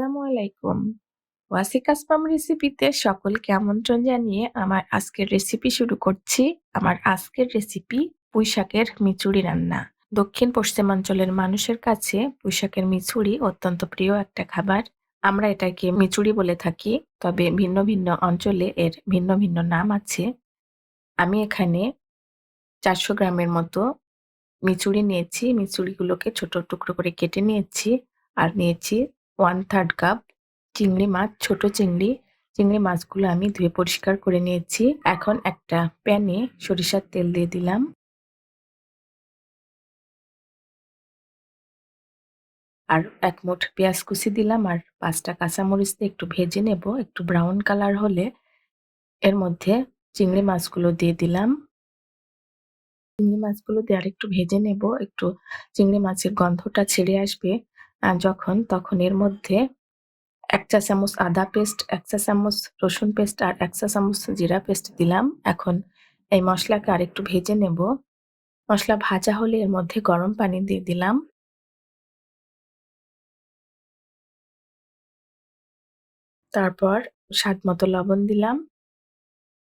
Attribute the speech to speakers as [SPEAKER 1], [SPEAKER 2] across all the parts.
[SPEAKER 1] আসসালামু আলাইকুম। ওয়াসিকাস মাম রেসিপিতে সকলকে আমন্ত্রণ জানিয়ে আমার আজকের রেসিপি শুরু করছি। আমার আজকের রেসিপি পুঁই শাকের মিচুরি রান্না। দক্ষিণ পশ্চিমাঞ্চলের মানুষের কাছে পুঁই শাকের মিচুরি অত্যন্ত প্রিয় একটা খাবার। আমরা এটাকে মিচুরি বলে থাকি, তবে ভিন্ন ভিন্ন অঞ্চলে এর ভিন্ন ভিন্ন নাম আছে। আমি এখানে ৪০০ গ্রামের মতো মিচুরি নিয়েছি। মিচুরিগুলোকে ছোট টুকরো করে কেটে নিয়েছি। আর নিয়েছি 1/3 কাপ চিংড়ি মাছ, ছোট চিংড়ি। চিংড়ি মাছগুলো আমি ধুয়ে পরিষ্কার করে নিয়েছি। এখন একটা প্যানে সরিষার তেল দিয়ে দিলাম। আর ১ মুঠ পেঁয়াজ কুচি দিলাম আর ৫ টা কাঁচামরিচ দিয়ে একটু ভেজে নেব। একটু ব্রাউন কালার হলে এর মধ্যে চিংড়ি মাছগুলো দিয়ে দিলাম। চিংড়ি মাছগুলো দিয়ে আরেকটু ভেজে নেব। একটু চিংড়ি মাছের গন্ধটা ছেড়ে আসবে তখন এর মধ্যে ১ চা চামচ আদা পেস্ট, ১ চা চামচ রসুন পেস্ট আর ১ চা চামচ জিরা পেস্ট দিলাম। এখন এই মসলাকে আরেকটু ভেজে নেব। মসলা ভাজা হলে এর মধ্যে গরম পানি দিয়ে দিলাম। তারপর স্বাদমতো লবণ দিলাম,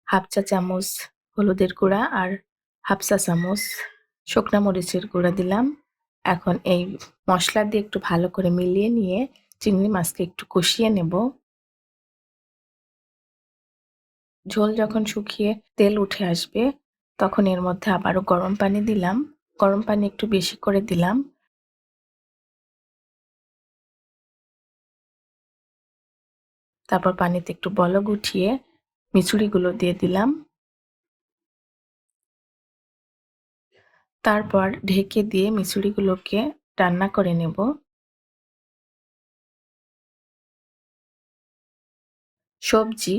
[SPEAKER 1] ১/২ চা চামচ হলুদের গুঁড়া আর ১/২ চা চামচ শুকনা মরিচের গুঁড়া দিলাম। এখন এই মসলা দিয়ে একটু ভালো করে মিলিয়ে নিয়ে চিংড়ি মাছকে একটু কষিয়ে নেব। ঝোল যখন শুকিয়ে তেল উঠে আসবে, তখন এর মধ্যে আবারও গরম পানি দিলাম। গরম পানি একটু বেশি করে দিলাম। তারপর পানিতে একটু বলক উঠিয়ে মিচুড়িগুলো দিয়ে দিলাম। তারপর ঢেকে দিয়ে মিচুড়িগুলোকে রান্না করে নেব। সবজি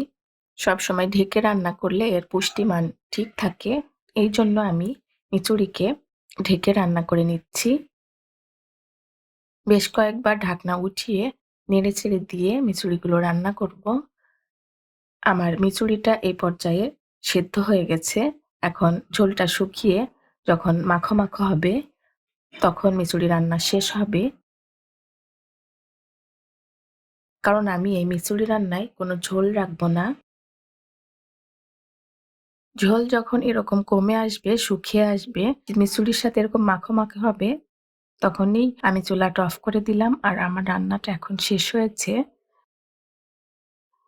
[SPEAKER 1] সবসময় ঢেকে রান্না করলে এর পুষ্টিমান ঠিক থাকে। এইজন্য আমি মিচুড়িকে ঢেকে রান্না করে নিচ্ছি। বেশ কয়েকবার ঢাকনা উঠিয়ে নেড়েচেড়ে দিয়ে মিচুড়িগুলো রান্না করব। আমার মিচুড়িটা এই পর্যায়ে সেদ্ধ হয়ে গেছে। এখন ঝোলটা শুকিয়ে যখন মাখো মাখো হবে, তখন মিচুড়ি রান্না শেষ হবে। কারণ আমি এই মিচুড়ি রান্নায় কোনো ঝোল রাখবো না। ঝোল যখন এরকম কমে আসবে, শুকিয়ে আসবে, মিচুড়ির সাথে এরকম মাখো মাখো হবে, তখনই আমি চুলাটা অফ করে দিলাম। আর আমার রান্নাটা এখন শেষ হয়েছে।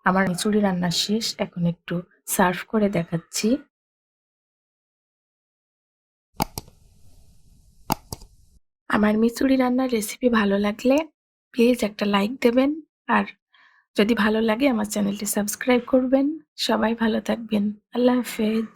[SPEAKER 1] আমার মিচুড়ি রান্না শেষ। এখন একটু সার্ভ করে দেখাচ্ছি। আমার মিচুড়ি রান্নার রেসিপি ভালো লাগলে প্লিজ একটা লাইক দেবেন। আর যদি ভালো লাগে আমার চ্যানেলটি সাবস্ক্রাইব করবেন। সবাই ভালো থাকবেন। আল্লাহ হাফেজ।